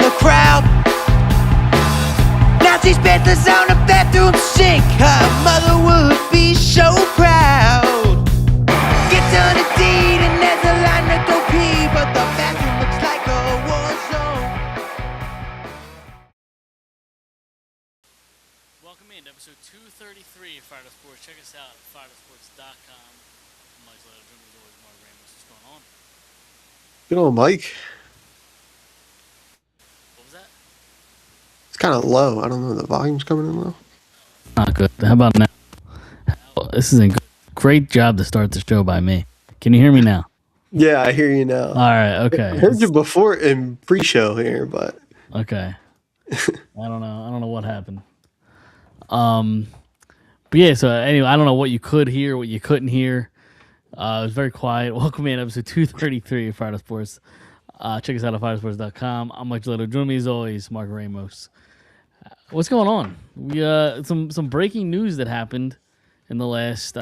the crowd. Now she's Panthers on a bathroom sink. Her mother would be so proud. Gets on a deed and there's a line to go pee, but the bathroom looks like a war zone. Welcome in to episode 233 of Phired Sports. Check us out at phiredsports.com. I'm Mike Leto, joined as always, Mark Ramos. What's going on? Good old Mike. What was that? It's kind of low. I don't know. The volume's coming in low. Not good. How about now? This isn't good. Great job to start the show by me. Can you hear me now? Yeah, I hear you now. All right. Okay. I heard you before in pre-show here, but okay. I don't know what happened. But yeah. So anyway, I don't know what you could hear, what you couldn't hear. It was very quiet. Welcome in episode 233 of Phired Sports. Check us out at phiredsports.com. I'm Mike Leto. Join me as always, Mark Ramos. What's going on? We some breaking news that happened in the last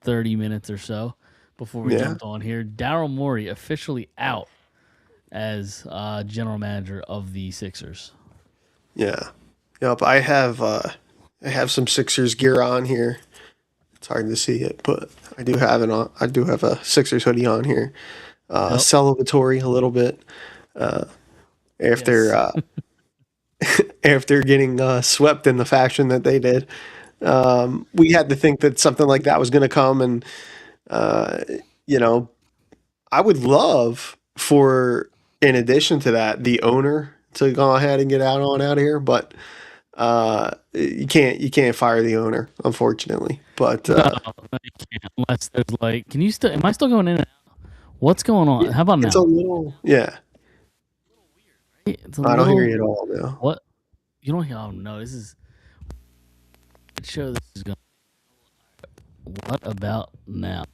30 minutes or so before we jumped on here. Daryl Morey officially out as general manager of the Sixers. yeah, yep. I have some Sixers gear on here. It's hard to see it, but I do have it on. I do have a Sixers hoodie on here. Celebratory a little bit after after getting swept in the fashion that they did. We had to think that something like that was going to come, and I would love for, in addition to that, the owner to go ahead and get out of here, but you can't fire the owner, unfortunately. But No, you can't unless there's can you still? Am I still going in and out? What's going on? How about now? it's a little, yeah. It's a I don't little- hear you at all now. What? You don't hear? Oh no, this is. What show this is going? What about now?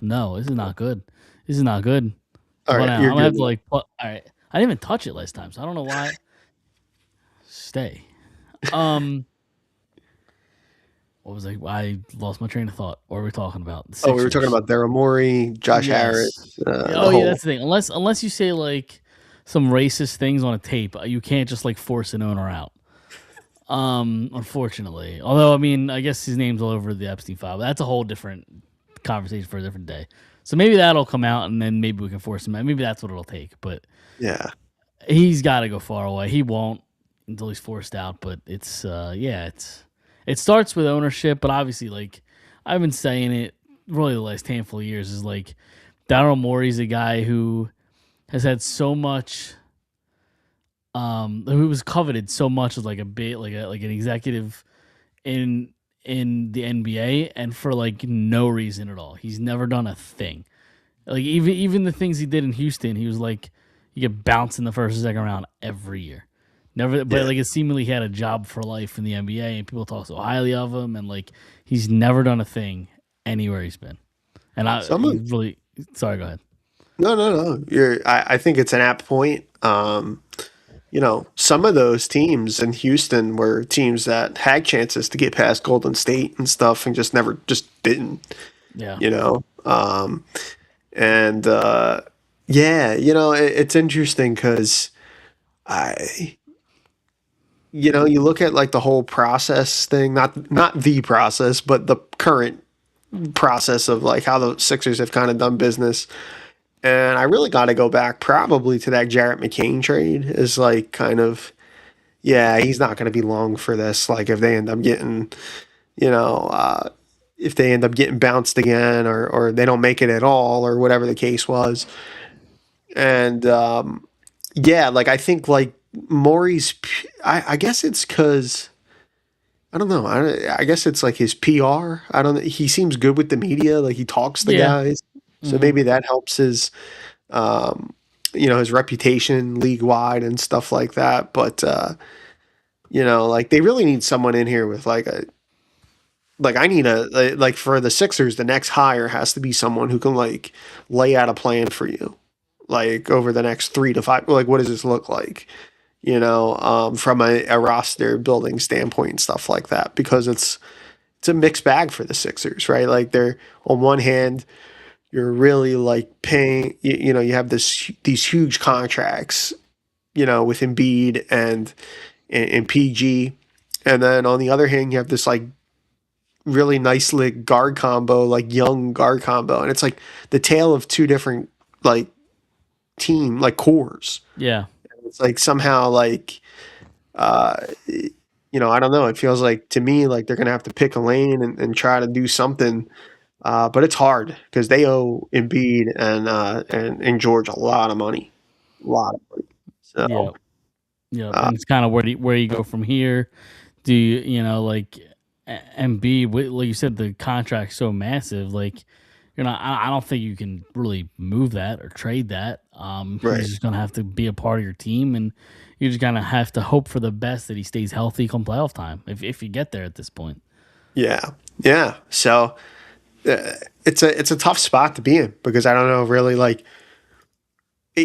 No, this is not good. This is not good. All How right, about now? you're I'm gonna have good. to all right. I didn't even touch it last time, so I don't know why. Stay. What was I lost my train of thought. What were we talking about? Oh, we were talking about Daryl Morey, Josh Yes. Harris. That's the thing. Unless you say some racist things on a tape, you can't just force an owner out. Unfortunately, although I guess his name's all over the Epstein file. But that's a whole different conversation for a different day. So maybe that'll come out, and then maybe we can force him out. Maybe that's what it'll take. But Yeah. he's got to go far away. He won't until he's forced out. But it starts with ownership. But obviously, I've been saying it really the last handful of years is Daryl Morey's a guy who has had so much. Who was coveted so much as an executive in the NBA, and for no reason at all. He's never done a thing. Even the things he did in Houston, he was you get bounced in the first and second round every year. Never, but it seemingly he had a job for life in the NBA, and people talk so highly of him, and he's never done a thing anywhere he's been. And sorry, go ahead. No. I think it's an apt point. Some of those teams in Houston were teams that had chances to get past Golden State and stuff, and just didn't. Yeah. It's interesting because you look at the whole process thing, not the process, but the current process of how the Sixers have kind of done business. And I really got to go back probably to that Jarrett McCain trade is he's not going to be long for this. If they end up getting, if they end up getting bounced again or they don't make it at all or whatever the case was. And I think Morey's, I guess it's because, I don't know. I guess it's his PR. I don't know. He seems good with the media. He talks to guys. So maybe that helps his, his reputation league wide and stuff like that. But, they really need someone in here with I need for the Sixers, the next hire has to be someone who can lay out a plan for you, over the next 3 to 5, what does this look like? From a roster building standpoint and stuff like that, because it's a mixed bag for the Sixers, right? They're on one hand, you're really paying, you have these huge contracts, with Embiid and PG. And then on the other hand, you have this like really nice like guard combo, like young guard combo. And it's like the tale of two different like team, like cores. Yeah. It's like somehow like, uh, I don't know. It feels like to me like they're gonna have to pick a lane and try to do something. But it's hard because they owe Embiid and George a lot of money, a lot of money. Yeah. So Yeah. uh, And it's kind of where you go from here. Do you like Embiid? Like you said, the contract's so massive. Like you're not. I don't think you can really move that or trade that. right, He's just gonna have to be a part of your team, and you just gonna have to hope for the best that he stays healthy come playoff time. If you get there at this point. yeah, yeah. So it's a tough spot to be in because I don't know really like.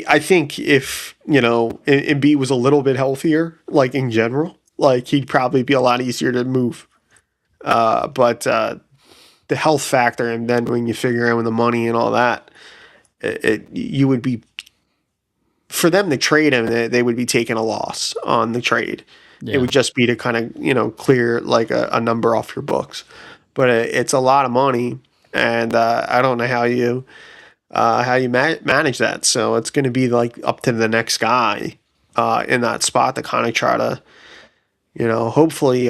I think if Embiid was a little bit healthier, like in general, like he'd probably be a lot easier to move. But the health factor, and then when you figure out with the money and all that, you would be for them to trade him. They would be taking a loss on the trade. It Yeah. would just be to kind of clear like a number off your books, but it's a lot of money, and I don't know how you manage that. So it's going to be like up to the next guy in that spot to kind of try to hopefully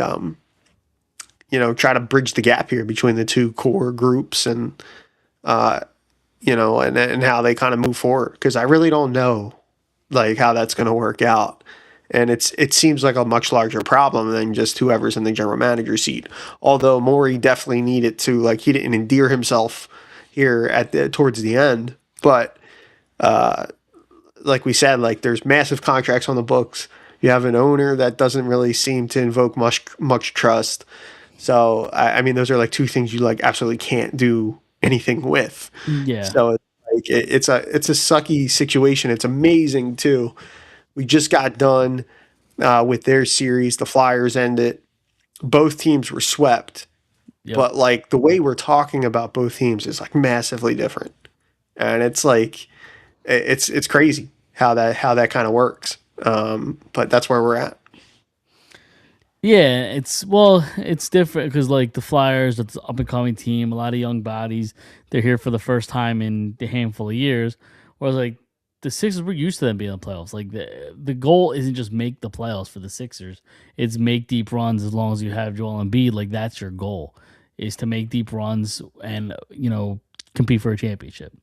try to bridge the gap here between the two core groups and and how they kind of move forward because I really don't know like how that's going to work out. And it seems like a much larger problem than just whoever's in the general manager seat. Although Morey definitely needed to like he didn't endear himself here towards the end, but like we said, like there's massive contracts on the books. You have an owner that doesn't really seem to invoke much trust. So I mean, those are like two things you like absolutely can't do anything with. Yeah. So it's a sucky situation. It's amazing too. We just got done with their series. The Flyers ended. Both teams were swept, Yep. but like the way we're talking about both teams is like massively different, and it's like it's crazy how that kind of works. But that's where we're at. Yeah, it's different because like the Flyers, it's an up and coming team, a lot of young bodies. They're here for the first time in a handful of years. Whereas like the Sixers, we're used to them being in the playoffs. Like the goal isn't just make the playoffs for the Sixers; it's make deep runs. As long as you have Joel Embiid, like that's your goal, is to make deep runs and compete for a championship.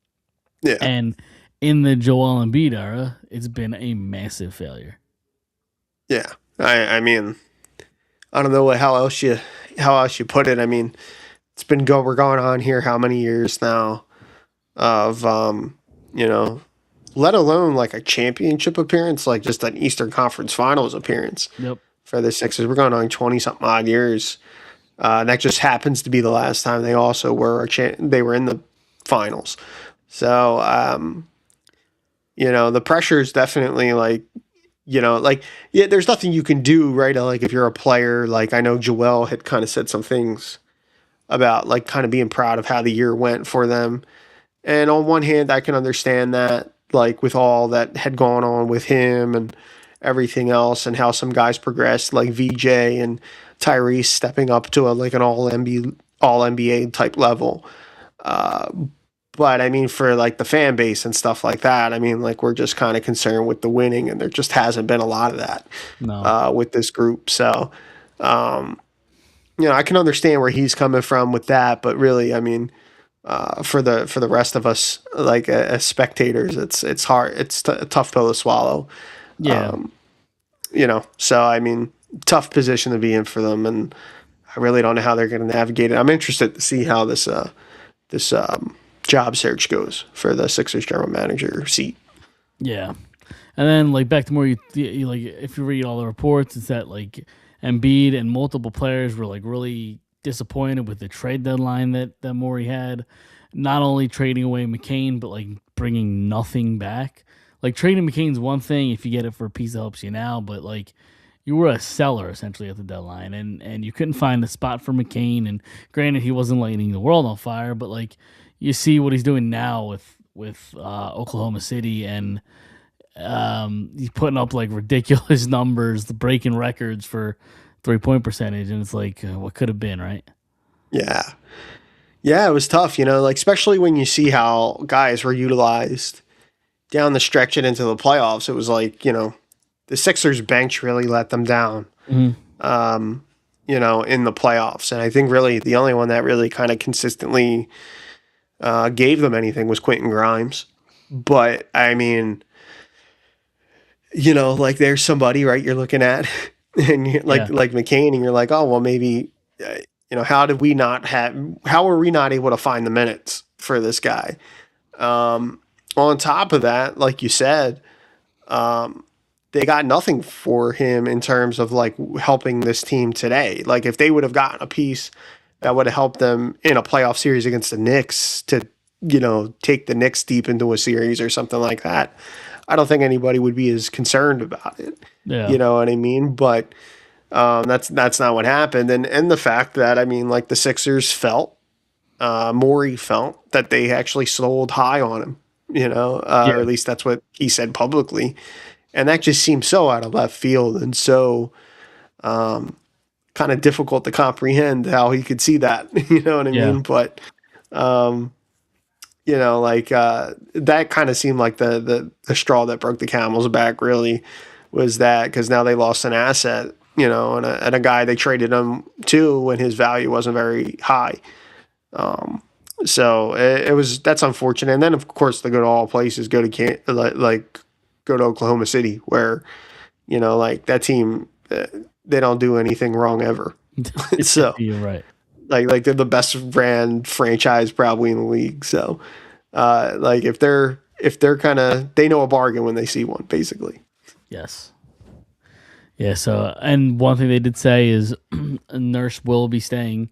Yeah, And in the Joel Embiid era, it's been a massive failure. yeah. I mean, I don't know how else you put it. I mean, we're going on here how many years now of let alone like a championship appearance, like just an Eastern Conference Finals appearance Yep. for the Sixers. We're going on 20 something odd years. And that just happens to be the last time they also were they were in the finals. So the pressure is definitely like yeah, there's nothing you can do, right? Like if you're a player, like I know Joel had kind of said some things about like kind of being proud of how the year went for them. And on one hand, I can understand that, like with all that had gone on with him and everything else, and how some guys progressed, like VJ and Tyrese stepping up to like an all NBA type level. Uh, but I mean, for like the fan base and stuff like that, I mean, like we're just kind of concerned with the winning, and there just hasn't been a lot of that No. with this group. So, um, I can understand where he's coming from with that, but really, I mean, for the rest of us, like as spectators, it's hard. It's a tough pill to swallow. Yeah. So I mean, tough position to be in for them, and I really don't know how they're going to navigate it. I'm interested to see how this job search goes for the Sixers general manager seat. Yeah. And then like back to more you like if you read all the reports, it's that like Embiid and multiple players were like really disappointed with the trade deadline that Morey had. Not only trading away McCain, but like bringing nothing back. Like trading McCain's one thing if you get it for a piece that helps you now, but like you were a seller essentially at the deadline, and you couldn't find a spot for McCain. And granted, he wasn't lighting the world on fire, but like you see what he's doing now with Oklahoma City, and He's putting up like ridiculous numbers, breaking records for 3-point percentage, and it's like what could have been, right? Yeah. Yeah, it was tough, like especially when you see how guys were utilized down the stretch and into the playoffs. It was like, the Sixers bench really let them down, Mm-hmm. in the playoffs. And I think really the only one that really kind of consistently gave them anything was Quentin Grimes. But I mean, like there's somebody, right, you're looking at, and like McCain, and you're like, oh, well, maybe, how are we not able to find the minutes for this guy? On top of that, like you said, they got nothing for him in terms of like helping this team today. Like if they would have gotten a piece that would have helped them in a playoff series against the Knicks to, take the Knicks deep into a series or something like that, I don't think anybody would be as concerned about it. Yeah. You know what I mean? But that's not what happened. And the fact that, I mean, like the Sixers felt, Morey felt that they actually sold high on him, or at least that's what he said publicly. And that just seems so out of left field and so kind of difficult to comprehend how he could see that, you know what I mean? But, that kind of seemed like the straw that broke the camel's back really was that, because now they lost an asset, and a guy they traded him to when his value wasn't very high. So that's unfortunate. And then of course the go to all places, go to Oklahoma City, where, like that team, they don't do anything wrong ever. So you're right. Like they're the best ran franchise probably in the league. So, like if they're they know a bargain when they see one, basically. Yes. Yeah. So, and one thing they did say is Nurse will be staying.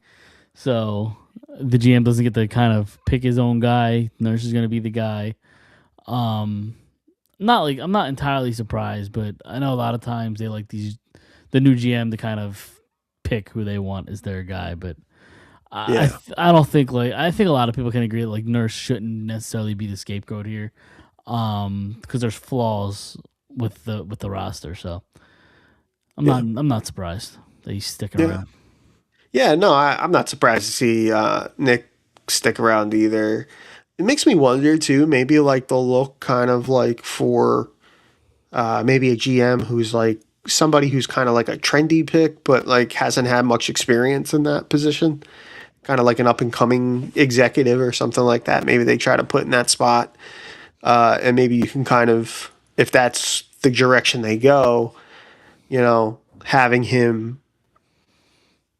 So the GM doesn't get to kind of pick his own guy. Nurse is going to be the guy. I'm not entirely surprised, but I know a lot of times they like the new GM to kind of pick who they want as their guy. But I don't think I think a lot of people can agree that like Nurse shouldn't necessarily be the scapegoat here, because there's flaws with the roster. So I'm not surprised that he's sticking around. Yeah, no, I'm not surprised to see Nick stick around either. It makes me wonder too, maybe like they'll look kind of like for maybe a GM who's like somebody who's kind of like a trendy pick, but like hasn't had much experience in that position. Kind of like an up and coming executive or something like that. Maybe they try to put in that spot. And maybe you can kind of, if that's the direction they go, having him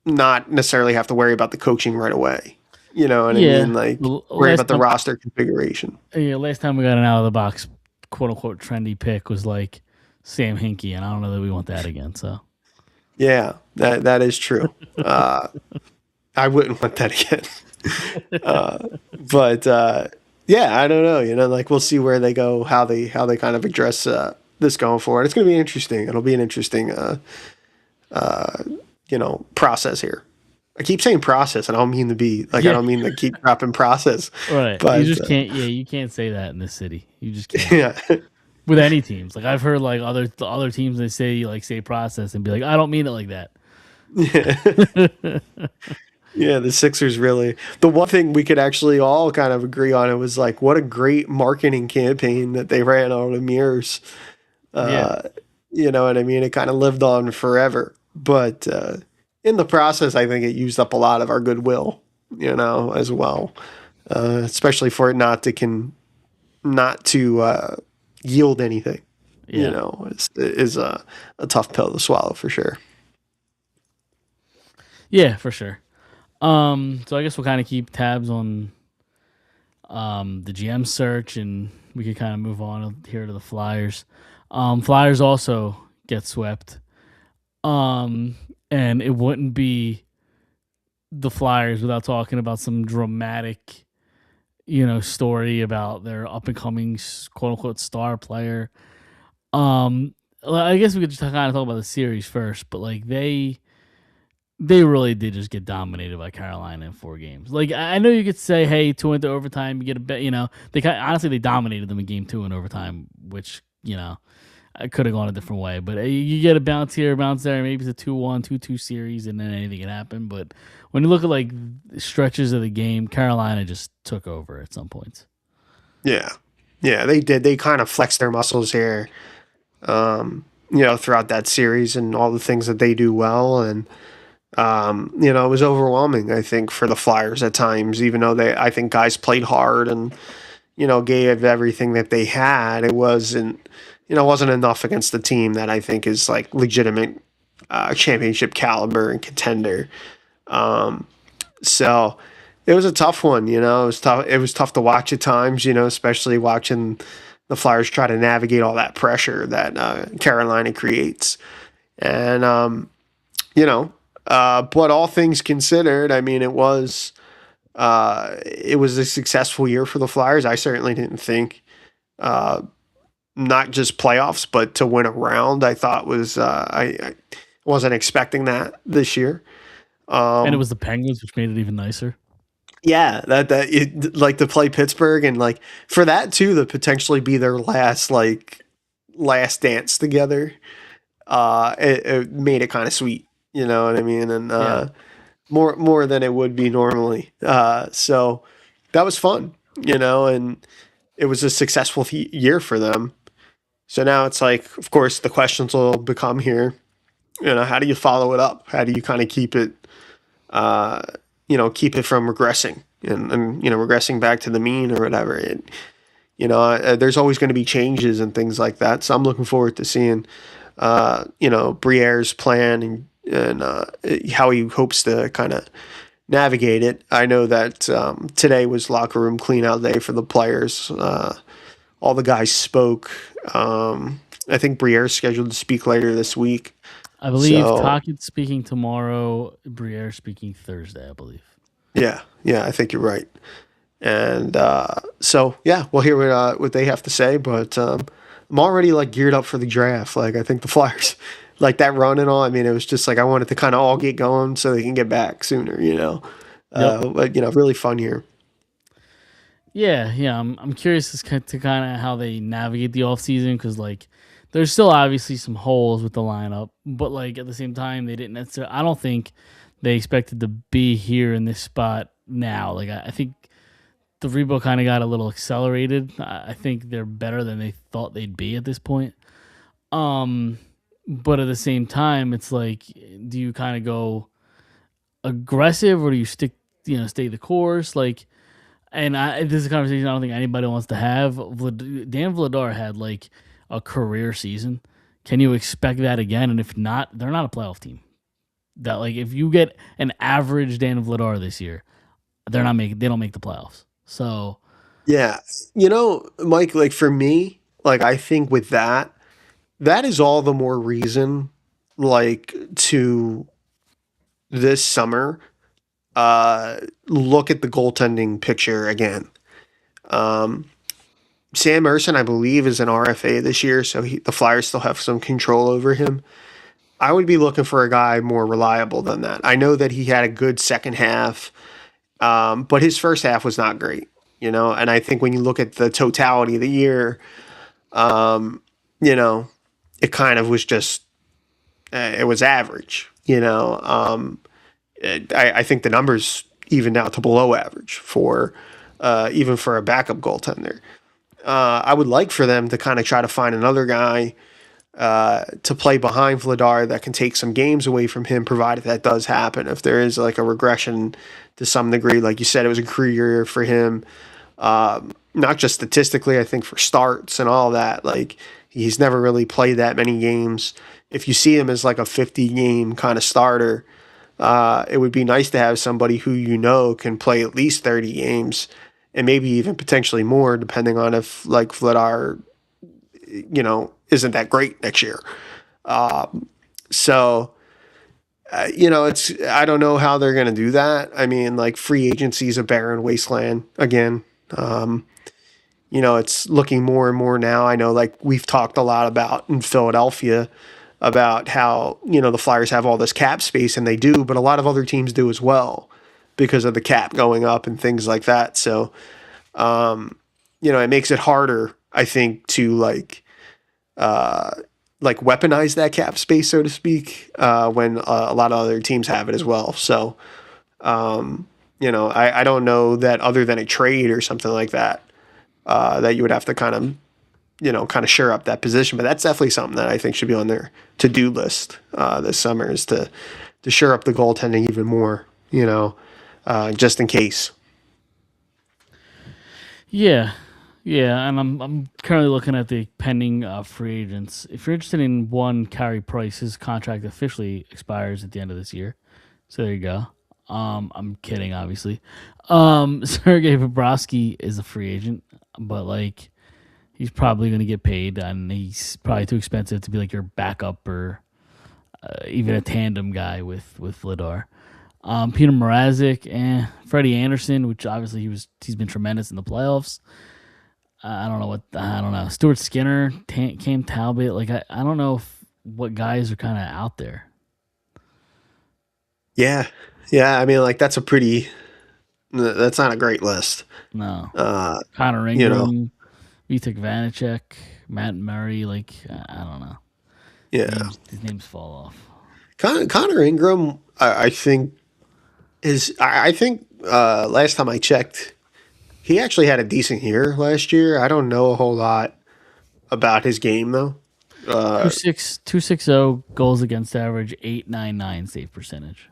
not necessarily have to worry about the coaching right away. You know what I mean? Like worry about the roster configuration. Yeah, last time we got an out of the box quote unquote trendy pick was like Sam Hinkie, and I don't know that we want that again. So yeah, that is true. I wouldn't want that again. But yeah, I don't know. Like we'll see where they go, how they kind of address this going forward. It's going to be interesting. It'll be an interesting process here. I keep saying process, and I don't mean to be like I don't mean to keep dropping process. Right. But you just can't. Yeah, you can't say that in this city. You just can't. Yeah. With any teams, like I've heard, like other teams, they say process and be like, I don't mean it like that. Yeah. Yeah, the Sixers really. The one thing we could actually all kind of agree on, it was like what a great marketing campaign that they ran on the mirrors. You know what I mean? It kind of lived on forever. But in the process, I think it used up a lot of our goodwill, as well. Especially for it not to yield anything. Yeah. Is a tough pill to swallow for sure. Yeah, for sure. So I guess we'll kind of keep tabs on the GM search, and we can kind of move on here to the Flyers. Flyers also get swept. And it wouldn't be the Flyers without talking about some dramatic, story about their up and coming quote unquote star player. I guess we could just kind of talk about the series first, but like they really did just get dominated by Carolina in 4 games. Like I know you could say, hey, 2 into overtime, you get a bet. Honestly, they dominated them in game 2 in overtime, which you know, I could have gone a different way. But you get a bounce here, a bounce there. Maybe it's a 2-1, 2-2 series, and then anything can happen. But when you look at like stretches of the game, Carolina just took over at some points. Yeah. Yeah, they did. They kind of flexed their muscles here, throughout that series and all the things that they do well. And, it was overwhelming, I think, for the Flyers at times, even though I think guys played hard and, gave everything that they had. It wasn't enough against the team that I think is like legitimate championship caliber and contender. So it was a tough one. It was tough. It was tough to watch at times. Especially watching the Flyers try to navigate all that pressure that Carolina creates. And but all things considered, I mean, it was a successful year for the Flyers. I certainly didn't think not just playoffs, but to win a round. I thought I wasn't expecting that this year. And it was the Penguins, which made it even nicer. Yeah, like to play Pittsburgh and like for that too to potentially be their last dance together. It made it kind of sweet, you know what I mean, and more than it would be normally. So that was fun, and it was a successful year for them. So now it's like, of course, the questions will become here. How do you follow it up? How do you kind of keep it? Keep it from regressing and regressing back to the mean or whatever. There's always going to be changes and things like that. So I'm looking forward to seeing, Briere's plan and how he hopes to kind of navigate it. I know that today was locker room clean out day for the players. All the guys spoke. I think Briere's scheduled to speak later this week. I believe Tockett's speaking tomorrow, Briere speaking Thursday, I believe. Yeah, I think you're right. And we'll hear what they have to say. But I'm already like geared up for the draft. Like I think the Flyers, like that run and all. I mean, it was just like I wanted to kind of all get going so they can get back sooner. Yep. But really fun here. Yeah. I'm curious to kind of how they navigate the offseason because like there's still obviously some holes with the lineup, but like at the same time they didn't necessarily. I don't think they expected to be here in this spot now. Like I think the rebuild kind of got a little accelerated. I think they're better than they thought they'd be at this point. But at the same time, it's like, do you kind of go aggressive or do you stay the course? Like, and this is a conversation I don't think anybody wants to have. Dan Vladar had like a career season. Can you expect that again? And if not, they're not a playoff team. That like if you get an average Dan Vladar this year, they don't make the playoffs. So yeah, Mike, like for me, like I think with that is all the more reason like to this summer look at the goaltending picture again. Sam Ersson, I believe, is an RFA this year, so the Flyers still have some control over him. I would be looking for a guy more reliable than that. I know that he had a good second half, but his first half was not great, and I think when you look at the totality of the year, it kind of was just, it was average, I think the numbers evened out to below average for even for a backup goaltender. I would like for them to kind of try to find another guy to play behind Vladar that can take some games away from him, provided that does happen. If there is like a regression to some degree, like you said, it was a career year for him. Not just statistically, I think for starts and all that. Like he's never really played that many games. If you see him as like a 50-game kind of starter, it would be nice to have somebody who can play at least 30 games and maybe even potentially more, depending on if like Vladar, isn't that great next year. It's I don't know how they're going to do that. I mean, like free agency is a barren wasteland again. It's looking more and more now. I know like we've talked a lot about in Philadelphia about how, the Flyers have all this cap space, and they do, but a lot of other teams do as well because of the cap going up and things like that. So, it makes it harder, I think, to like like weaponize that cap space, so to speak, when a lot of other teams have it as well. So, I don't know that other than a trade or something like that, that you would have to kind of shore up that position. But that's definitely something that I think should be on their to-do list this summer is to shore up the goaltending even more, just in case. Yeah, yeah, and I'm currently looking at the pending free agents. If you're interested in one, Carey Price, his contract officially expires at the end of this year. So there you go. I'm kidding, obviously. Sergei Bobrovsky is a free agent, but like he's probably going to get paid, and he's probably too expensive to be like your backup or even a tandem guy with Vladar. Peter Mrazek, Freddie Anderson, which obviously he's been tremendous in the playoffs. I don't know. Stuart Skinner, Cam Talbot. Like I don't know what guys are kind of out there. Yeah, I mean, like that's not a great list. No, Uh, Connor you know, Ingram, Vitek Vanacek, Matt Murray. Like I don't know. yeah. These names fall off. Connor Ingram, I think I think last time I checked, he actually had a decent year last year. I don't know a whole lot about his game though. 260 goals against average, 899 save percentage.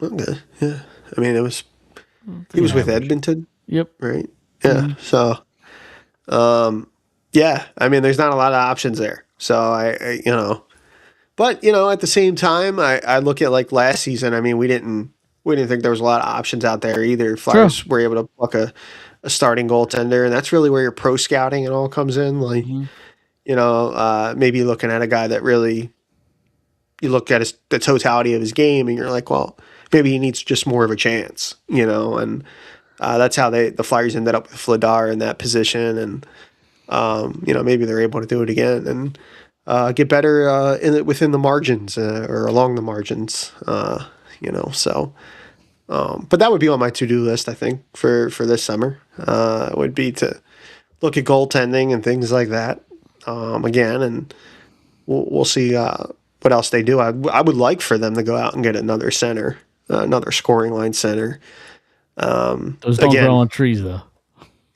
Okay, yeah. I mean, he Pretty was with average. Edmonton, Yep. right? Yeah. So, yeah. I mean, there's not a lot of options there. So but at the same time, I look at like last season. I mean, we didn't think there was a lot of options out there either. True. Flyers were able to pluck a starting goaltender, and that's really where your pro scouting and all comes in. Like, Mhm. maybe looking at a guy that really you look at the totality of his game, and you're like, well, maybe he needs just more of a chance, and that's how the Flyers ended up with Vladar in that position, and maybe they're able to do it again and get better within the margins or along the margins, So, but that would be on my to-do list, I think, for this summer. Would be to look at goaltending and things like that again, and we'll see what else they do. I would like for them to go out and get another center, another scoring line center. Those don't Again, grow on trees, though.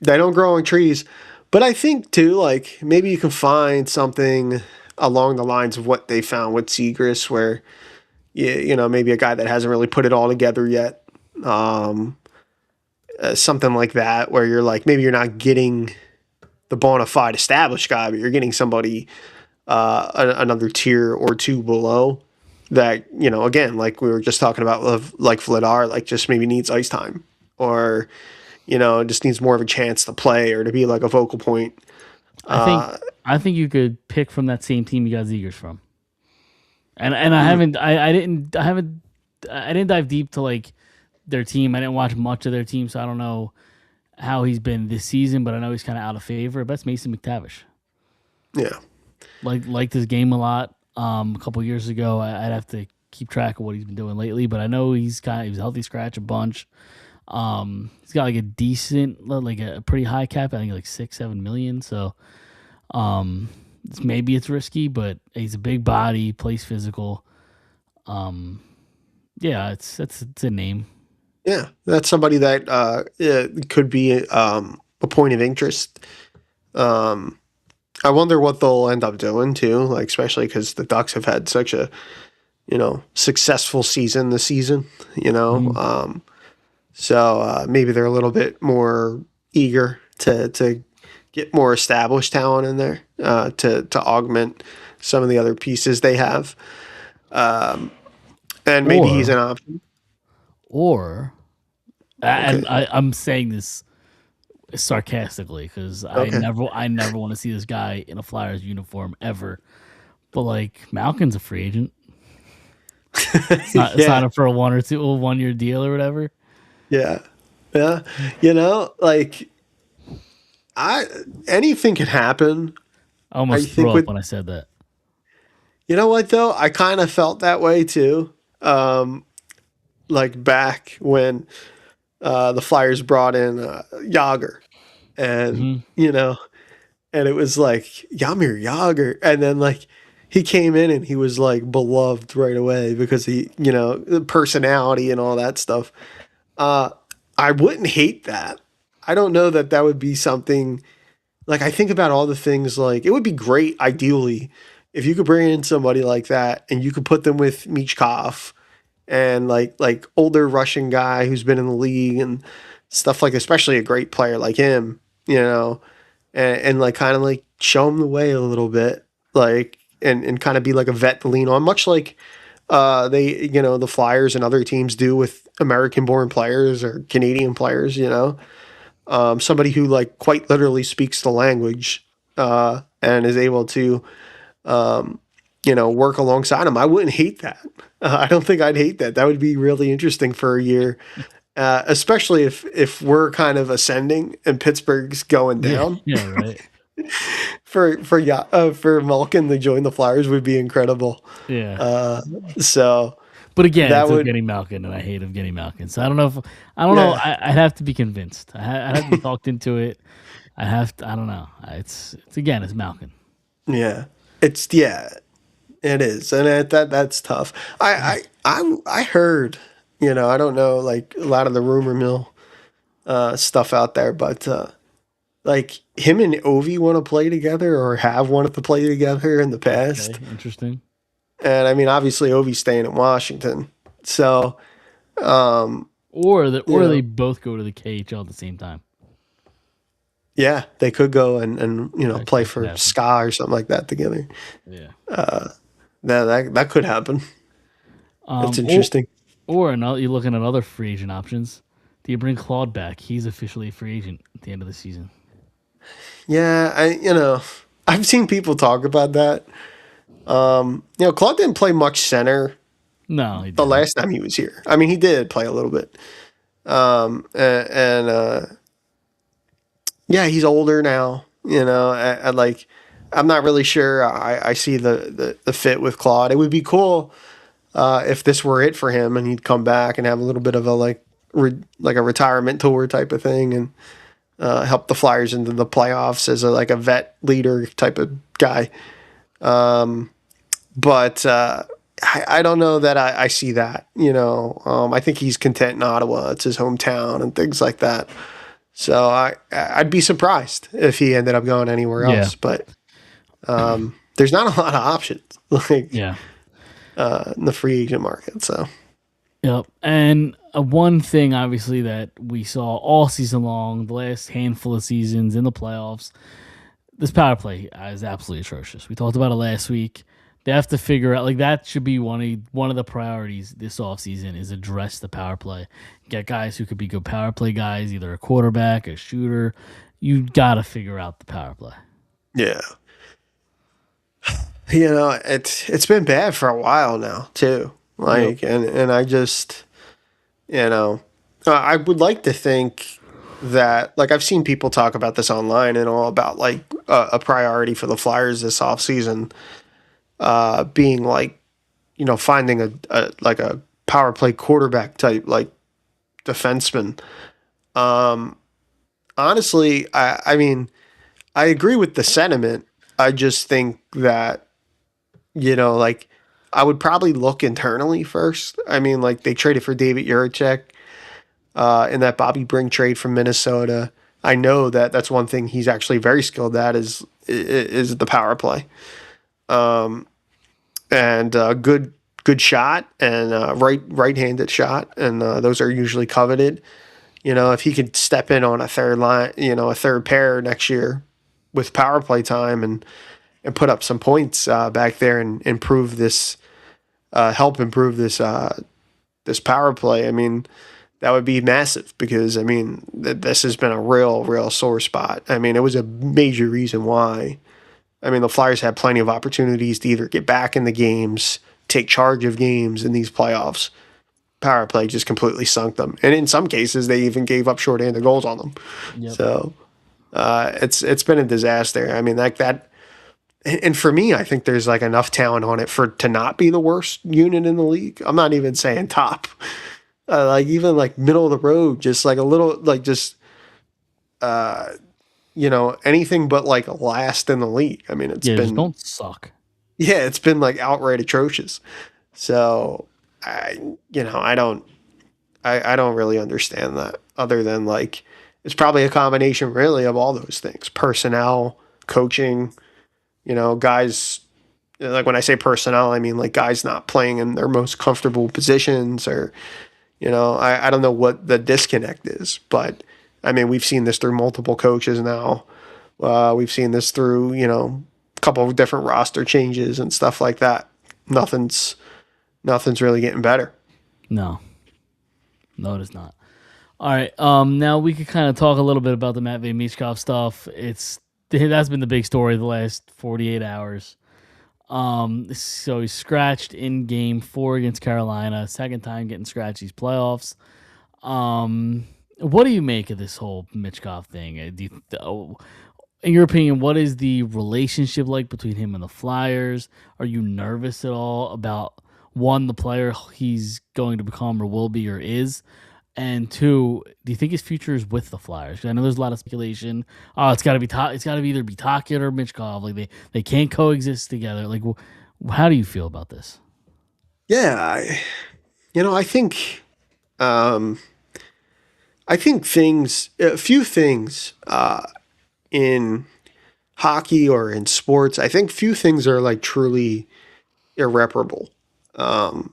they don't grow on trees, but I think too, like maybe you can find something along the lines of what they found with Zegras, where maybe a guy that hasn't really put it all together yet, something like that, where you're like maybe you're not getting the bona fide established guy, but you're getting somebody another tier or two below that, again, like we were just talking about, like Vladar, like just maybe needs ice time or, just needs more of a chance to play or to be like a focal point. I think you could pick from that same team you got Zegers from. And I didn't dive deep to like their team. I didn't watch much of their team, so I don't know how he's been this season, but I know he's kind of out of favor. That's Mason McTavish. Yeah. Liked his game a lot. A couple years ago, I'd have to keep track of what he's been doing lately, but I know he was healthy scratch a bunch. He's got like a decent, like a pretty high cap. I think like 6-7 million. So, maybe it's risky, but he's a big body, plays physical. Yeah, it's a name. Yeah, that's somebody that could be a point of interest. I wonder what they'll end up doing too, like especially because the Ducks have had such a successful season this season. So maybe they're a little bit more eager to get more established talent in there to augment some of the other pieces they have. And maybe he's an option. Or, and Okay. I'm saying this sarcastically because Okay. I never want to see this guy in a Flyers uniform ever. But like Malkin's a free agent. It's not for a 1 year deal or whatever. Yeah. Yeah. Like anything can happen. I almost I threw think up when I said that. you know what though? I kind of felt that way too. Like back when the Flyers brought in Yager, and Mm-hmm. and it was like Yamir Yager, and then like he came in and he was like beloved right away because he, the personality and all that stuff. Uh, I wouldn't hate that. I don't know that that would be something like I think about all the things like it would be great ideally if you could bring in somebody like that and you could put them with Michkov and like older Russian guy who's been in the league and stuff like especially a great player like him, and like kind of like show him the way a little bit, like and kind of be like a vet to lean on, much like they the Flyers and other teams do with American born players or Canadian players, somebody who like quite literally speaks the language and is able to work alongside him. I wouldn't hate that. I don't think I'd hate that. That would be really interesting for a year, especially if we're kind of ascending and Pittsburgh's going Yeah, down. yeah, right. For Malkin to join the Flyers would be incredible. Yeah. So But again, that it's would Evgeny Malkin, and I hate Evgeny Malkin. So I don't know if I don't know. yeah I'd have to be convinced. I'd have to be talked into it. I have to. I don't know. It's again, it's Malkin. yeah it is, and that's tough. I heard, I don't know, like a lot of the rumor mill stuff out there, but like him and Ovi want to play together or have wanted to play together in the past. Okay, interesting. And I mean, obviously Ovi's staying in Washington, so Or know. they both go to the KHL at the same time. yeah, they could go and play That could for happen. Ska or something like that together. Yeah. That could happen. That's Or, interesting. or another, you're looking at other free agent options. Do you bring Claude back? He's officially a free agent at the end of the season. Yeah, I've seen people talk about that. Claude didn't play much center No, he the didn't. last time he was here. I mean, he did play a little bit. Yeah, he's older now. Like, I'm not really sure. I see the fit with Claude. It would be cool if this were it for him and he'd come back and have a little bit of a like a retirement tour type of thing and help the Flyers into the playoffs as a vet leader type of guy. But I don't know that I see that. I think he's content in Ottawa. It's his hometown and things like that. So I'd be surprised if he ended up going anywhere else. Yeah. But there's not a lot of options like Yeah. in the free agent market. So Yep. And one thing, obviously, that we saw all season long, the last handful of seasons in the playoffs, this power play is absolutely atrocious. We talked about it last week. They have to figure out, like, that should be one of the priorities this offseason is address the power play. Get guys who could be good power play guys, either a quarterback, a shooter. You got to figure out the power play. yeah, it's been bad for a while now too. Like, and I just, I would like to think that, like, I've seen people talk about this online and all about like a priority for the Flyers this offseason being like, finding a power play quarterback type like defenseman. Honestly, I mean, I agree with the sentiment. I just think that, like, I would probably look internally first. I mean, like, they traded for David Juracek in that Bobby Brink trade from Minnesota. I know that that's one thing he's actually very skilled at is the power play. And good shot and right-handed shot, and those are usually coveted. If he could step in on a third line, a third pair next year with power play time and put up some points back there and improve this, help improve this this power play. I mean, that would be massive because I mean this has been a real sore spot. I mean, it was a major reason why. I mean, the Flyers had plenty of opportunities to either get back in the games, take charge of games in these playoffs. Power play just completely sunk them, and in some cases, they even gave up shorthanded goals on them. Yep. So it's been a disaster. I mean, like that, and for me, I think there's like enough talent on it to not be the worst unit in the league. I'm not even saying top, like even like middle of the road, just like a little like just anything but like last in the league. I mean, Yeah, just don't suck. it's been like outright atrocious. So I don't, I don't really understand that other than like, it's probably a combination really of all those things, personnel, coaching, guys, like when I say personnel, I mean like guys not playing in their most comfortable positions or, I don't know what the disconnect is, but I mean, we've seen this through multiple coaches now. We've seen this through, a couple of different roster changes and stuff like that. Nothing's really getting better. No, it is not. All right. Now we could kind of talk a little bit about the Matvei Michkov stuff. That's been the big story of the last 48 hours. So he's scratched in Game 4 against Carolina. Second time getting scratched these playoffs. What do you make of this whole Michkov thing? In your opinion, what is the relationship like between him and the Flyers? Are you nervous at all about one, the player he's going to become or will be or is? And two, do you think his future is with the Flyers? 'Cause I know there's a lot of speculation. Oh, it's got to be it's got to be either be Tocchet or Michkov. Like they can't coexist together. Like, how do you feel about this? Yeah, I think a few things in hockey or in sports, I think few things are like truly irreparable. Um,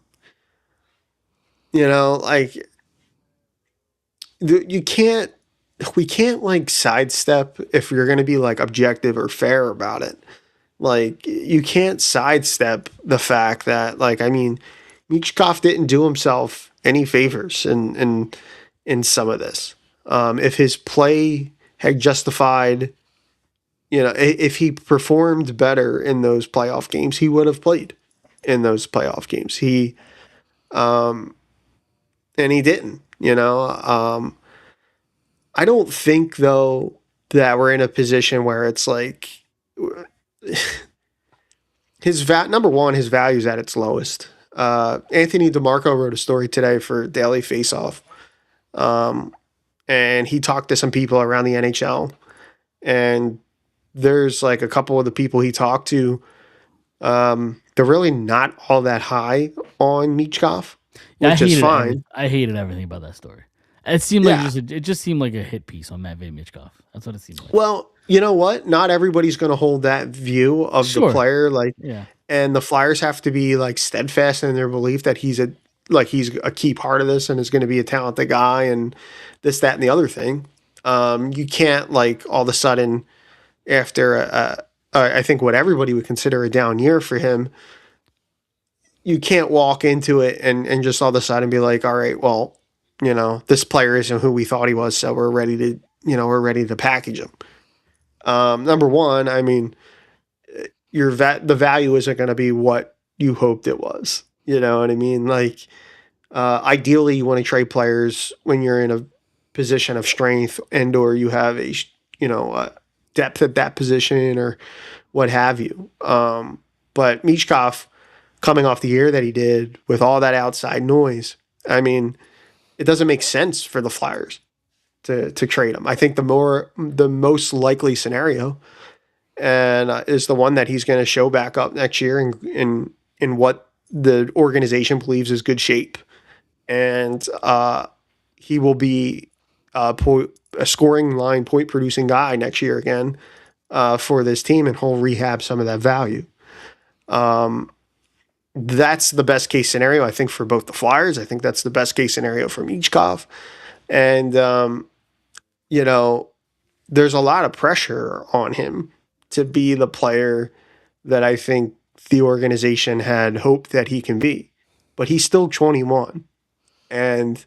like you can't, we can't like sidestep if you're going to be like objective or fair about it. Like you can't sidestep the fact that like, I mean, Michkov didn't do himself any favors in some of this. If his play had justified, if he performed better in those playoff games, he would have played in those playoff games. And he didn't, I don't think though that we're in a position where it's like number one, his value's at its lowest. Anthony DeMarco wrote a story today for Daily Faceoff. And he talked to some people around the NHL, and there's like a couple of the people he talked to, they're really not all that high on Michkov, Yeah, which is fine. I hated everything about that story. It seemed Yeah. like it just seemed like a hit piece on Matvei Michkov. That's what it seemed like. Well, you know what? Not everybody's going to hold that view of the Sure. player. Like, Yeah. and the Flyers have to be like steadfast in their belief that he's a key part of this and is going to be a talented guy and this, that, and the other thing. You can't like all of a sudden after I think what everybody would consider a down year for him, you can't walk into it and just all of a sudden be like, all right, well, this player isn't who we thought he was, so we're ready to package him. Number one, I mean, the value isn't going to be what you hoped it was. You know what I mean? Like, ideally, you want to trade players when you're in a position of strength and or you have a depth at that position or what have you. But Michkov, coming off the year that he did with all that outside noise, I mean, it doesn't make sense for the Flyers to trade him. I think the most likely scenario and is the one that he's going to show back up next year in what the organization believes is good shape, and he will be a scoring line, point producing guy next year again for this team, and he'll rehab some of that value. That's the best case scenario, I think, for both the Flyers. I think that's the best case scenario for Michkov. And, there's a lot of pressure on him to be the player that I think the organization had hoped that he can be. But he's still 21. And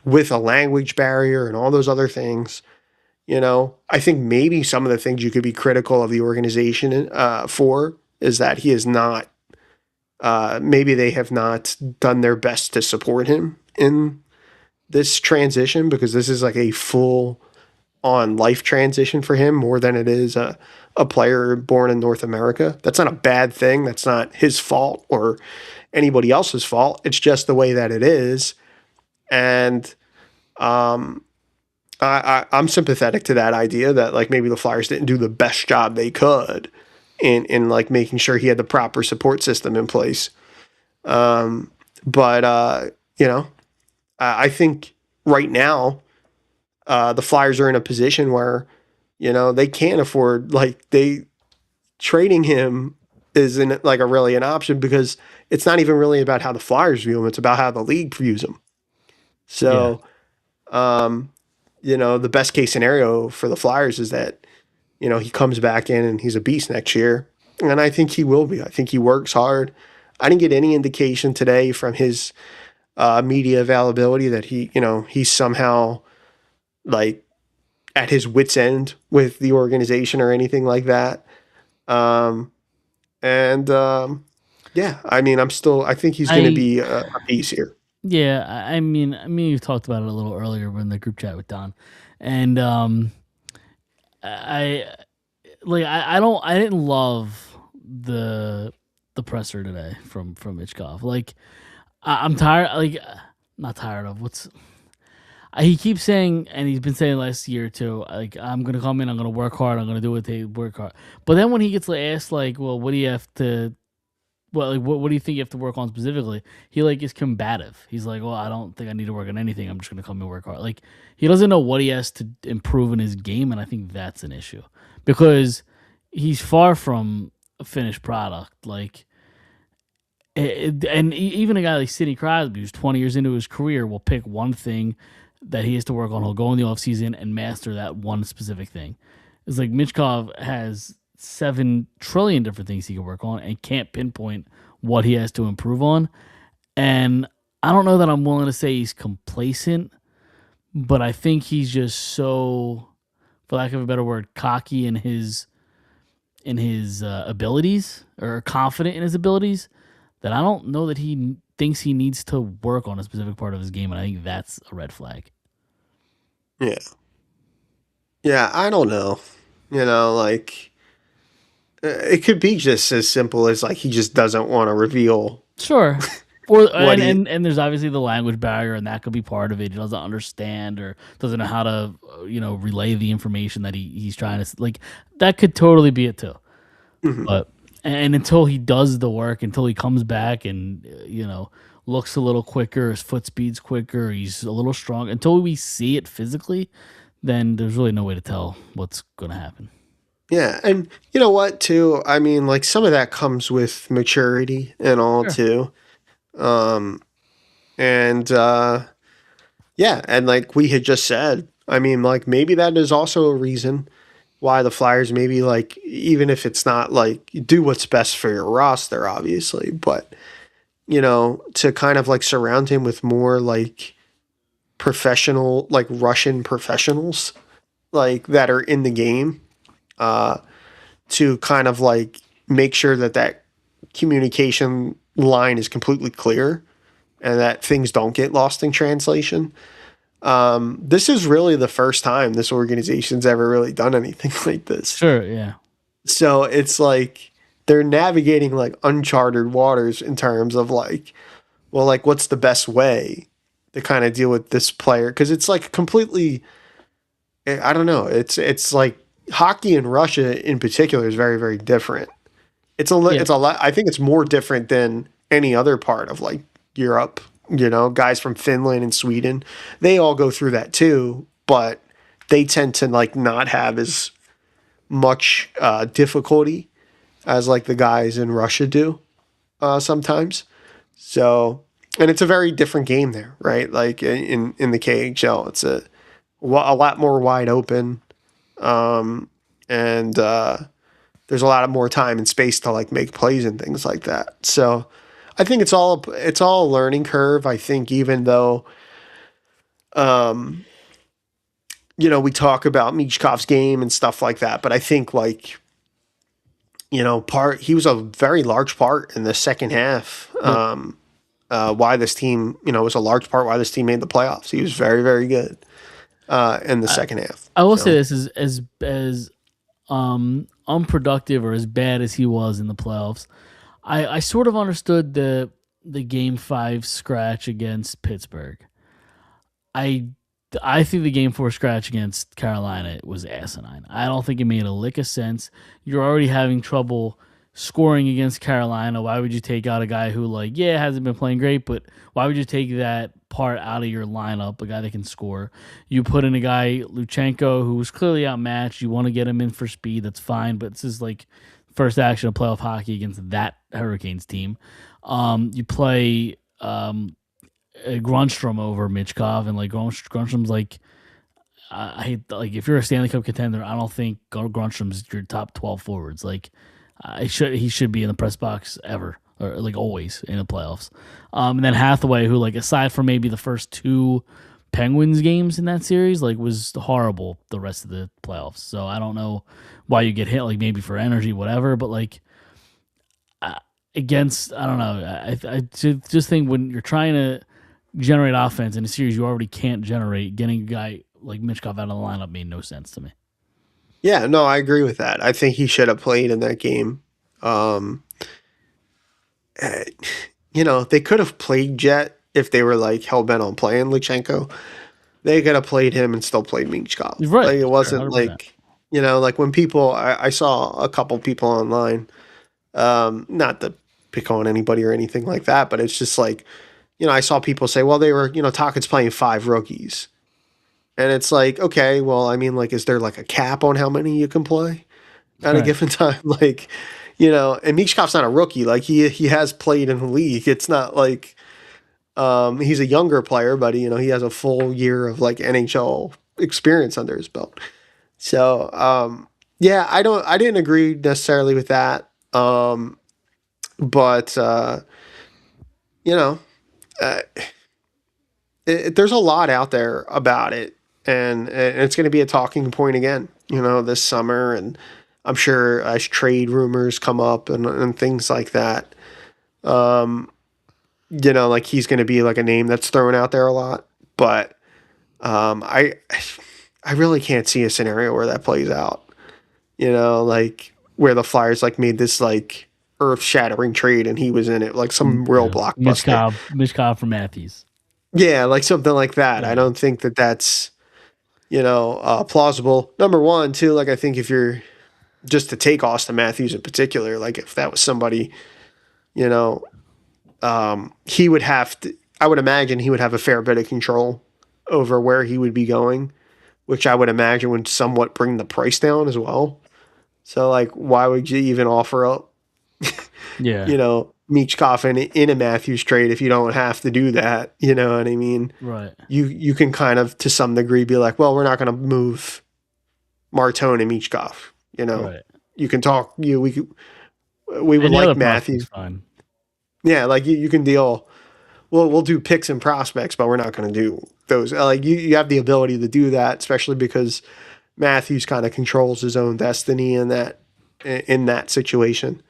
with a language barrier and all those other things, I think maybe some of the things you could be critical of the organization for is that he is not, maybe they have not done their best to support him in this transition, because this is like a full on life transition for him more than it is a player born in North America. That's not a bad thing. That's not his fault or anybody else's fault. It's just the way that it is. And I'm sympathetic to that idea that like maybe the Flyers didn't do the best job they could in like making sure he had the proper support system in place. But you know, I think right now the Flyers are in a position where they can't afford like they trading him isn't like a really an option because it's not even really about how the Flyers view him. It's about how the league views him. Yeah. So, um, the best case scenario for the Flyers is that, he comes back in and he's a beast next year. And I think he will be. I think he works hard. I didn't get any indication today from his media availability that he's somehow like at his wits end with the organization or anything like that. Um, and yeah, I mean, I think he's going to I be a piece here. Yeah, I mean, you talked about it a little earlier in the group chat with Don, and I I didn't love the presser today from Mitchkov. Like, I'm tired. Like, not tired of what's. He keeps saying, and he's been saying last year too. Like, I'm gonna come in, I'm gonna work hard, I'm gonna do what they work hard. But then when he gets asked, like, well, what do you have to what do you think you have to work on specifically? He like is combative. He's like, well, I don't think I need to work on anything. I'm just gonna come and work hard. Like, he doesn't know what he has to improve in his game, and I think that's an issue because he's far from a finished product. Like, even a guy like Sidney Crosby, who's 20 years into his career, will pick one thing that he has to work on. He'll go in the offseason and master that one specific thing. It's like Mitchkov has 7 trillion different things he can work on and can't pinpoint what he has to improve on. And I don't know that I'm willing to say he's complacent, but I think he's just so, for lack of a better word, cocky in his abilities, or confident in his abilities, that I don't know that he thinks he needs to work on a specific part of his game, and I think that's a red flag. Yeah. Yeah, I don't know. Like it could be just as simple as like he just doesn't want to reveal Sure. Or what he and there's obviously the language barrier, and that could be part of it. He doesn't understand or doesn't know how to relay the information that he's trying to like. That could totally be it too. Mhm. But and until he does the work, until he comes back and looks a little quicker, his foot speed's quicker, he's a little strong. Until we see it physically, then there's really no way to tell what's going to happen. Yeah, and you know what too? I mean, like some of that comes with maturity and all Sure. too. Um and yeah, and like we had just said, I mean, like maybe that is also a reason why the Flyers maybe like even if it's not like do what's best for your roster obviously, but to kind of like surround him with more like professional like Russian professionals like that are in the game uh to kind of like make sure that that communication line is completely clear and that things don't get lost in translation. This is really the first time this organization's ever really done anything like this. Sure, yeah. So it's like they're navigating like uncharted waters in terms of like, well, like what's the best way to kind of deal with this player? Because it's like completely, I don't know. It's like hockey in Russia in particular is very very different. Yeah. It's a lot. I think it's more different than any other part of like Europe. Guys from Finland and Sweden, they all go through that too, but they tend to like not have as much difficulty as like the guys in Russia do sometimes. So, and it's a very different game there, right? Like in the KHL, it's a lot more wide open, and there's a lot of more time and space to like make plays and things like that. So, I think it's all a learning curve. I think even though, um, we talk about Michkov's game and stuff like that, but I think like he was a very large part in the second half. Yep. Why this team, was a large part why this team made the playoffs. He was very, very good in the second half. I will So, say this is as unproductive or as bad as he was in the playoffs. I sort of understood the game 5 scratch against Pittsburgh. I I think the game four scratch against Carolina was asinine. I don't think it made a lick of sense. You're already having trouble scoring against Carolina. Why would you take out a guy who, like, yeah, hasn't been playing great, but why would you take that part out of your lineup, a guy that can score? You put in a guy, Luchenko, who was clearly outmatched. You want to get him in for speed, that's fine, but this is like first action of playoff hockey against that Hurricanes team. You play Grunstrom over Mitchkov, and like Grunstrom's like, I hate, like, if you're a Stanley Cup contender, I don't think Grunstrom's your top 12 forwards. Like, he should be in the press box ever, or like always in the playoffs. And then Hathaway, who, like, aside from maybe the first two Penguins games in that series, like, was horrible the rest of the playoffs. So I don't know why you get hit, like, maybe for energy, whatever, but like, against, I don't know. I just think when you're trying to generate offense in a series you already can't generate, getting a guy like Mitchkov out of the lineup made no sense to me. Yeah, no, I agree with that. I think he should have played in that game. They could have played Jet if they were like hell bent on playing Luchenko. They could have played him and still played Minchkov. Right. Like, it wasn't 100%. like, like when people, I saw a couple people online, not to pick on anybody or anything like that, but it's just like, I saw people say, well, they were, Tocchet's playing 5 rookies. And it's like, okay, well, I mean, like, is there like a cap on how many you can play at a given time? Like, and Michkov's not a rookie. Like, he has played in the league. It's not like he's a younger player, but, he has a full year of like NHL experience under his belt. So, yeah, I didn't agree necessarily with that. But, there's a lot out there about it, and it's going to be a talking point again, this summer, and I'm sure as trade rumors come up and things like that, like he's going to be like a name that's thrown out there a lot, but I really can't see a scenario where that plays out, like where the Flyers like made this like earth-shattering trade and he was in it, like some real blockbuster. Mitchkov for Matthews. Yeah, like something like that. Yeah. I don't think that that's, plausible. Number one, too, like I think if you're just to take Austin Matthews in particular, like if that was somebody, he would have to, I would imagine he would have a fair bit of control over where he would be going, which I would imagine would somewhat bring the price down as well. So, like, why would you even offer up, Michkov in a Matthews trade if you don't have to do that? You know what I mean? Right. You can kind of, to some degree, be like, well, we're not going to move Martone and Michkov. Right. You can talk. We would like Matthews. Fine. Yeah, like you can deal. We'll do picks and prospects, but we're not going to do those. Like you have the ability to do that, especially because Matthews kind of controls his own destiny in that situation.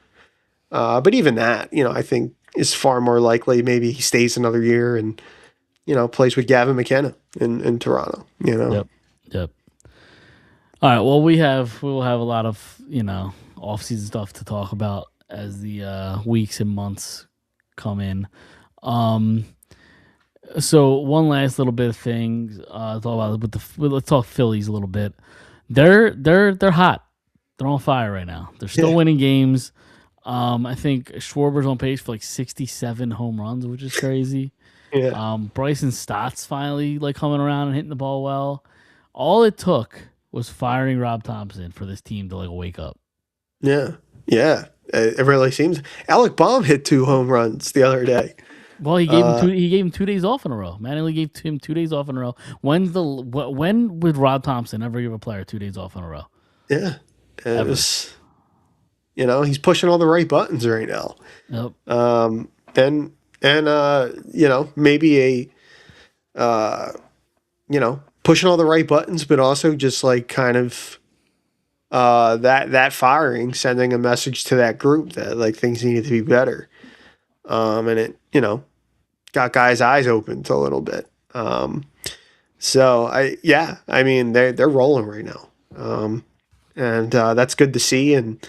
But even that, I think is far more likely. Maybe he stays another year and, plays with Gavin McKenna in Toronto, Yep. All right. Well, we will have a lot of, off-season stuff to talk about as the weeks and months come in. So one last little bit of things to talk about let's talk Phillies a little bit. They're hot. They're on fire right now. They're still winning games. I think Schwarber's on pace for like 67 home runs, which is crazy. Yeah. Bryson Stott's finally like coming around and hitting the ball well. All it took was firing Rob Thompson for this team to like wake up. Yeah. It really seems. Alec Baum hit 2 home runs the other day. Well, he gave him 2 days off in a row. Mattingly gave him 2 days off in a row. When would Rob Thompson ever give a player 2 days off in a row? Yeah. It was, he's pushing all the right buttons right now. Yep. Maybe pushing all the right buttons, but also just like kind of that firing, sending a message to that group that like things needed to be better. And it, got guys' eyes opened a little bit. They're rolling right now. And that's good to see. And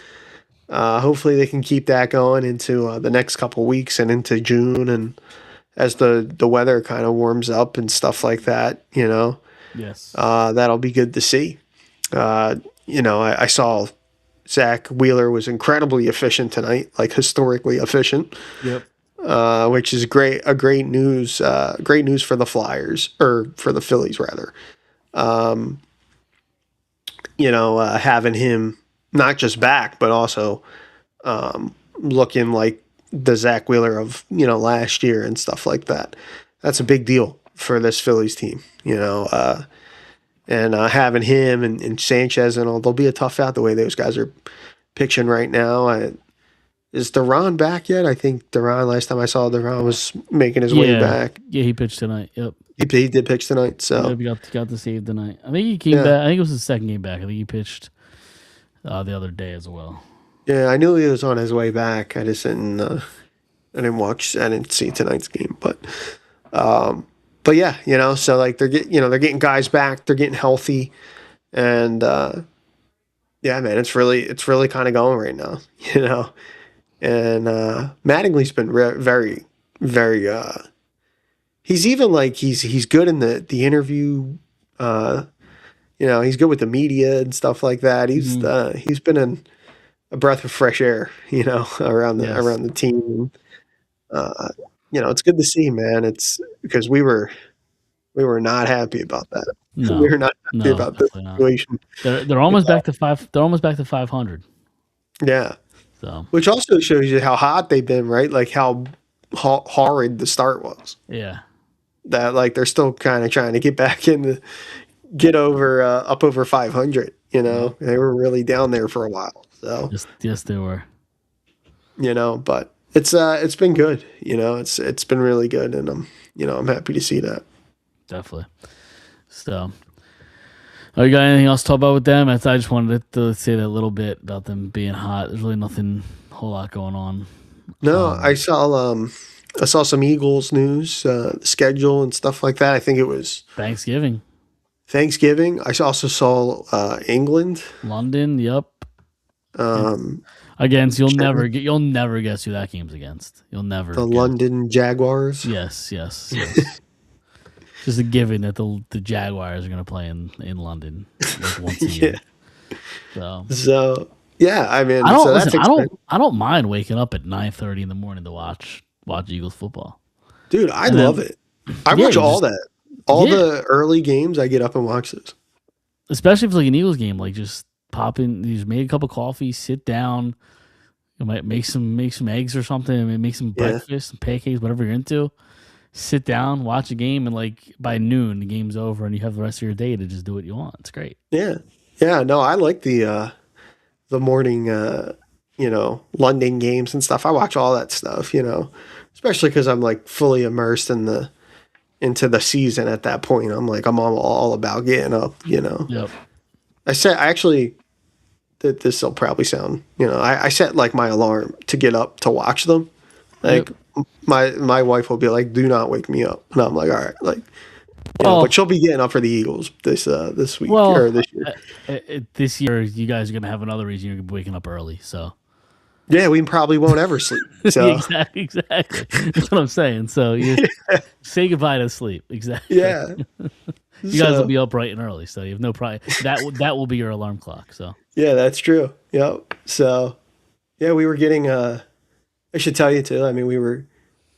hopefully they can keep that going into the next couple weeks and into June. And as the weather kind of warms up and stuff like that, Yes. That'll be good to see. I saw Zach Wheeler was incredibly efficient tonight, like historically efficient, Yep. which is great. Great news for the Flyers, or for the Phillies rather. Having him not just back, but also looking like the Zach Wheeler of last year and stuff like that. That's a big deal for this Phillies team. And having him and Sanchez and all, they'll be a tough out the way those guys are pitching right now. Is Duran back yet? I think Duran, last time I saw Duran, was making his way back. Yeah, he pitched tonight. Yep. He did pitch tonight. So Yep, he got the save tonight. I think he came back. I think it was his second game back. I think he pitched the other day as well. Yeah, I knew he was on his way back. I just didn't. I didn't see tonight's game, but yeah, so like they're getting guys back. They're getting healthy, and yeah, man, it's really kind of going right now, And Mattingly's been very, very. He's even like he's good in the interview. He's good with the media and stuff like that. He's been a breath of fresh air, around the team. It's good to see, man. It's because we were not happy about that. No, we were not happy about this situation. They're almost back to 5. They're almost back to 500. Yeah. So, which also shows you how hot they've been, right? Like how horrid the start was. Yeah. That like they're still kind of trying to get back get over up over 500. They were really down there for a while. So yes, they were. But it's been good. It's been really good, and I'm happy to see that. Definitely. So, you got anything else to talk about with them? I just wanted to say that a little bit about them being hot. There's really nothing, a whole lot going on. No, I saw some Eagles news, the schedule and stuff like that. I think it was Thanksgiving. I also saw England, London. Yep. Against you'll never guess who that game's against. You'll never. The London Jaguars. Yes. Just a given that the Jaguars are going to play in London like once a year. So yeah, I mean, I don't mind waking up at 9:30 in the morning to watch Eagles football. Dude, I love it. I watch all that. The early games, I get up and watch this. Especially if it's like an Eagles game, like just pop in, you just make a cup of coffee, sit down, you might make some eggs or something, make some breakfast, some pancakes, whatever you're into. Sit down, watch a game, and like by noon the game's over, and you have the rest of your day to just do what you want. It's great. Yeah. No, I like the morning, London games and stuff. I watch all that stuff, especially because I'm like fully immersed into the season at that point. I'm all about getting up, Yep. I actually, this will probably sound, I set like my alarm to get up to watch them. Like my wife will be like, "Do not wake me up," and I'm like, "All right." Like, but she'll be getting up for the Eagles this week or this year. This year, you guys are gonna have another reason you're waking up early. So yeah, we probably won't ever sleep. So exactly. That's what I'm saying. So you say goodbye to sleep. Exactly. Yeah. You guys will be up bright and early, so you have no problem. That will be your alarm clock. So yeah, that's true. Yep. So yeah, we were getting. I should tell you too. I mean, we were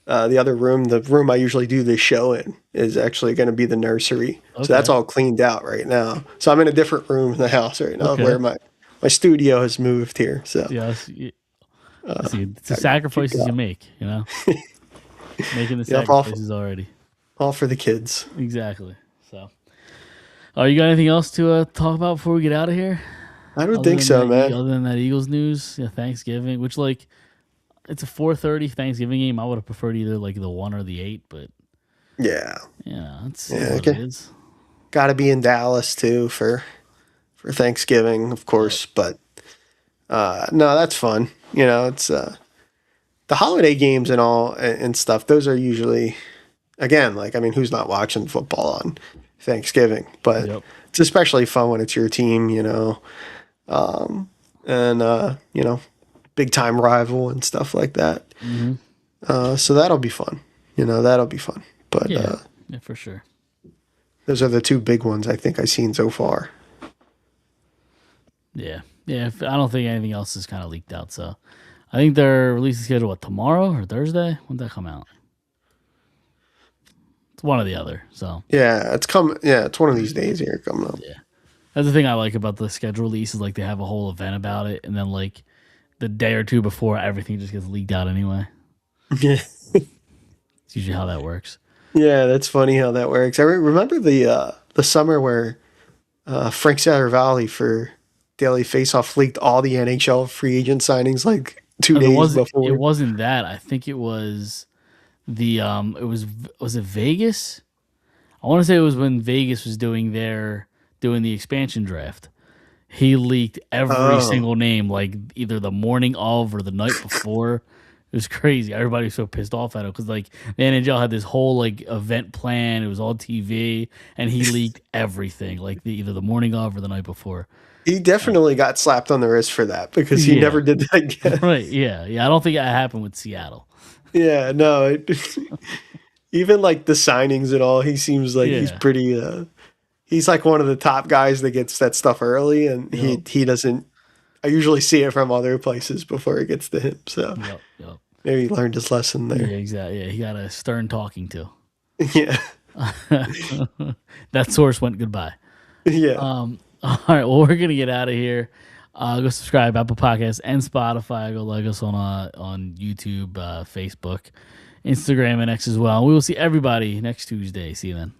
the other room. The room I usually do this show in is actually going to be the nursery. Okay. So that's all cleaned out right now. So I'm in a different room in the house right now, where my studio has moved here. So yes, it's the sacrifices you make. Making the sacrifices already. All for the kids. Exactly. So, you got anything else to talk about before we get out of here? I don't think so, man. Other than that Eagles news, Thanksgiving, which like it's a 4:30 Thanksgiving game. I would have preferred either like the 1 or the 8, but it's what it is. Got to be in Dallas too for Thanksgiving, of course. But no, that's fun. It's the holiday games and all and stuff. Those are usually, again, like, I mean, who's not watching football on Thanksgiving? But it's especially fun when it's your team, big time rival and stuff like that. Mm-hmm. So that'll be fun. That'll be fun. But yeah, for sure. Those are the two big ones I think I've seen so far. Yeah. Yeah. I don't think anything else is kind of leaked out. So I think their release schedule, tomorrow or Thursday? When did that come out? It's one or the other. So Yeah, it's come. Yeah, it's one of these days here coming up. yeah. That's the thing I like about the schedule release is like they have a whole event about it. And then like the day or two before, everything just gets leaked out anyway. Yeah, It's usually how that works. yeah, that's funny how that works. I remember the summer where Frank Valley for Daily Faceoff leaked all the NHL free agent signings like 2 days It before. wasn't that. I think it was was it Vegas? I want to say it was when Vegas was doing the expansion draft. He leaked every Oh, single name like either the morning of or the night before. It was crazy. Everybody was so pissed off at him because like the NHL had this whole like event plan. It was all TV, and he leaked everything like either the morning of or the night before. he definitely got slapped on the wrist for that because he Yeah, never did that again. right. Yeah, yeah. I don't think that happened with Seattle. Yeah, no. Even like the signings and all, he seems like he's Yeah. pretty. He's like one of the top guys that gets that stuff early, and Yep. he doesn't. I usually see it from other places before it gets to him. So Yep. Yep. maybe he learned his lesson Yeah. there. Exactly. Yeah. He got a stern talking to. Yeah, That source went goodbye. yeah. All right. Well, we're gonna get out of here. Go subscribe Apple Podcasts and Spotify. Go like us on YouTube, Facebook, Instagram, and X as well. We will see everybody next Tuesday. See you then.